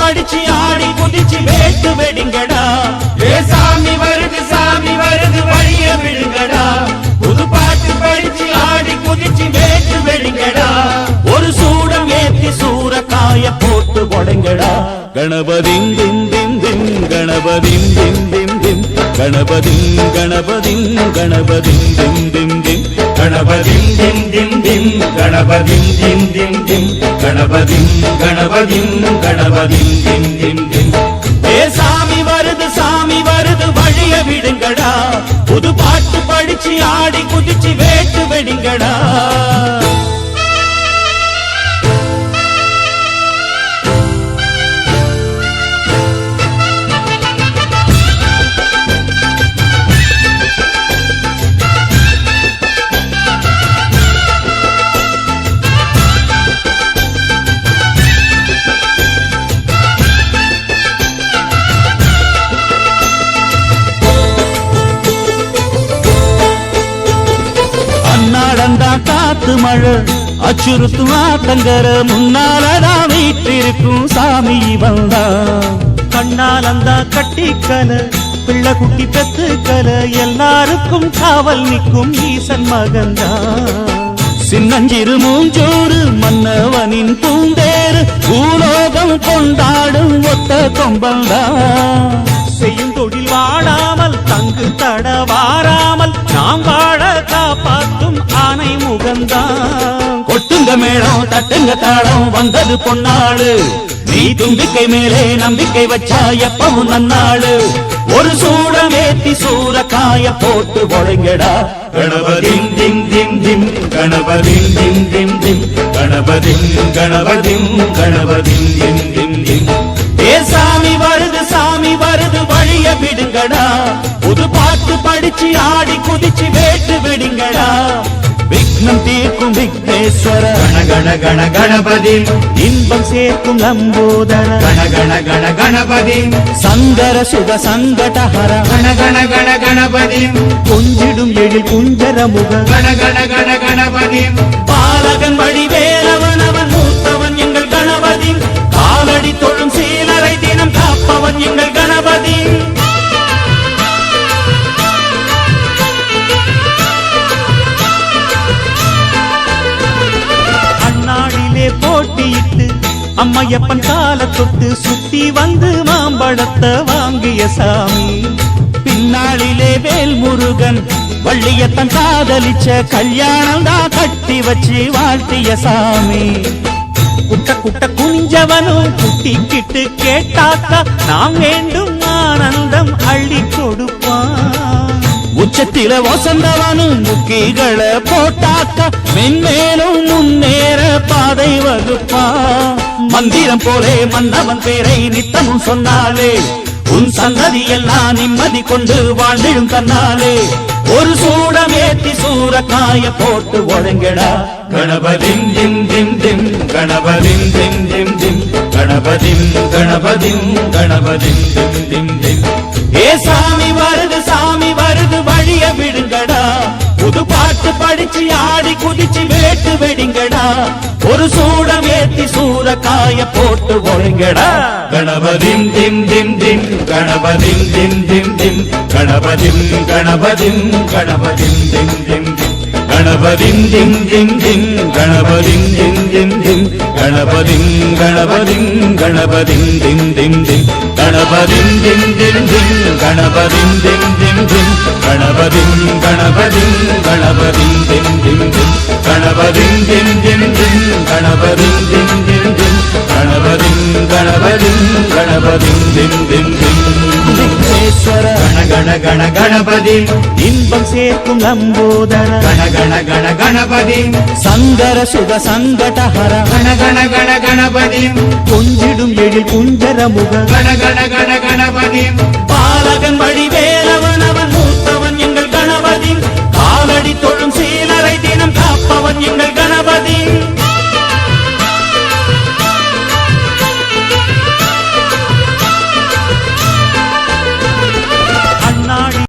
படிச்சு ஆடி குதிச்சு வேட்டு வெடிங்கடா. ஏ சாமி வருது வழிய விடுங்கடா. புது பாட்டு படிச்சு ஆடி குதிச்சு வேட்டு வெடிங்கடா. ஒரு சூடம் ஏத்தி சூரக்காய போட்டு உடைங்கடா. கணபதிம் திம் திம் திம் கணபதிம் திம் திம் திம் கணபதிம் கணபதிம் கணபதிம் திம் திம் திம் கணபதிம் திம் திம் திம் கணபதிம் திம் திம் திம் கணபதிம் கணபதிம் கணபதிம் திம் திம் திம். ஏ சாமி வருது வழிய விடுங்கடா. புது பாட்டு படிச்சு ஆடி குதிச்சு வேட்டு வெடிங்கடா. காத்து மழை அச்சுறுத்தும் ஆத்தங்கர முன்னாலதான் வீட்டிருக்கும் சாமி வந்தா. கண்ணாலந்தா கட்டிக்கல பிள்ளை குட்டி பெத்துக்கல எல்லாருக்கும் காவல் நிற்கும் ஈசன் மகந்தா. சின்னஞ்சிறு மூஞ்சோறு மன்னவனின் பூந்தேறு பூலோகம் கொண்டாடும் ஒத்த கொம்பந்தா. செய்யும் தொழில் வாழாமல் தங்கு தட வாராமல் நாம் வாழ காப்பாற்றும் ஆனை முகந்தான். கொட்டுங்க மேளம் தட்டுங்க தாளம் வந்தது பொன்னாளு. நீ தும்பிக்கை மேலே நம்பிக்கை வச்சா எப்பவும் நன்னாளு. ஒரு சூடம் ஏத்தி சூரக்காய போட்டு ஒழுங்கடா. கணபதிம் திம் திம் திம் கணபதிம் திம் திம் திம் கணபதிம் கணபதிம் கணபதிம் திம் திம் திம். ஏ சாமி வருது வழிய விடுங்கடா. புது பாட்டு படிச்சு ஆடி குதிச்சு வேட்டு வெடிங்கடா. விக்னம் தீர்க்கும் விக்னேஸ்வர கண கண கணபதி. இன்பம் சேர்க்கும் லம்போதர கண கண கணபதி. சங்கர சுக சங்கடஹர கண கண கணபதி. கொஞ்சிடும் எழில் குஞ்சர முக கண கண கணபதி. பாலகன் வடிவேலவன் அவன் மூத்தவன் எங்கள் கணபதி. காலடி தொழும் சீலரை தினம் காப்பவன் எங்கள் கணபதி. அண்ணாடிலே போட்டியிட்டு அம்மையப்பன் கால தொட்டு சுத்தி வந்து மாம்பழத்தை வாங்கிய சாமி. பின்னாளிலே வேல் முருகன் வள்ளியத்தன் காதலிச்ச கல்யாணம் தான் கட்டி வச்சு வாழ்த்திய சாமி. குட்ட குட்ட குனிஞ்சவனும் குட்டிக்கிட்டு கேட்டாக்கா நாம் வேண்டும் ஆனந்தம் அள்ளி கொடுப்பான். உச்சத்தில வசந்தவனும் முக்கிகளை போட்டாக்கா மென்மேலும் முன்னேற பாதை வகுப்பான். மந்திரம் போலே மன்னவன் பேரை நித்தமும் சொன்னாலே உன் சந்ததி எல்லாம் நிம்மதி கொண்டு வாழ்ந்திடும் தன்னாலே. ஒரு சூடம் ஏத்தி சூரக்காய போட்டு ஒழுங்கடா. கணபதிம் திம் திம் திம் கணபதிம் திம் திம் திம் கணபதிம் கணபதிம் கணபதிம் திம் திம் திம். ஏ சாமி வருது வழிய விடுங்கடா. புது பாட்டு படிச்சு ஆடி குதிச்சு வேட்டு வெடிங்கடா. ஒரு சூடம் ஏத்தி சூரக்காய போட்டு ஒழுங்கடா. கணபதிம் திம் திம் திம் கணபதிம் திம் திம் திம் கணபதிம் கணபதிம் கணபதிம் திம் திம் திம் கணபதிம் திம் திம் திம் கணபதிம் திம் திம் திம் கணபதிம் கணபதிம் கணபதிம் திம் திம் திம் கணபதிம் திம் திம் திம் கணபதிம் திம் திம் திம் கணபதிம் கணபதிம் கணபதிம் திம் திம் திம் கணபதிம் திம் திம் திம் கணபதிம் திம் திம் திம் கணபதிம் கணபதிம் கணபதிம் திம் திம் திம். விக்னேஸ்வர கண கண கணபதி. இன்பம் சேர்க்கும் லம்போதர கண கண கணபதி. சங்கர சுக சங்கடஹர கண கண கணபதி. கொஞ்சிடும் எழில் குஞ்சர முக கண கண கணபதி.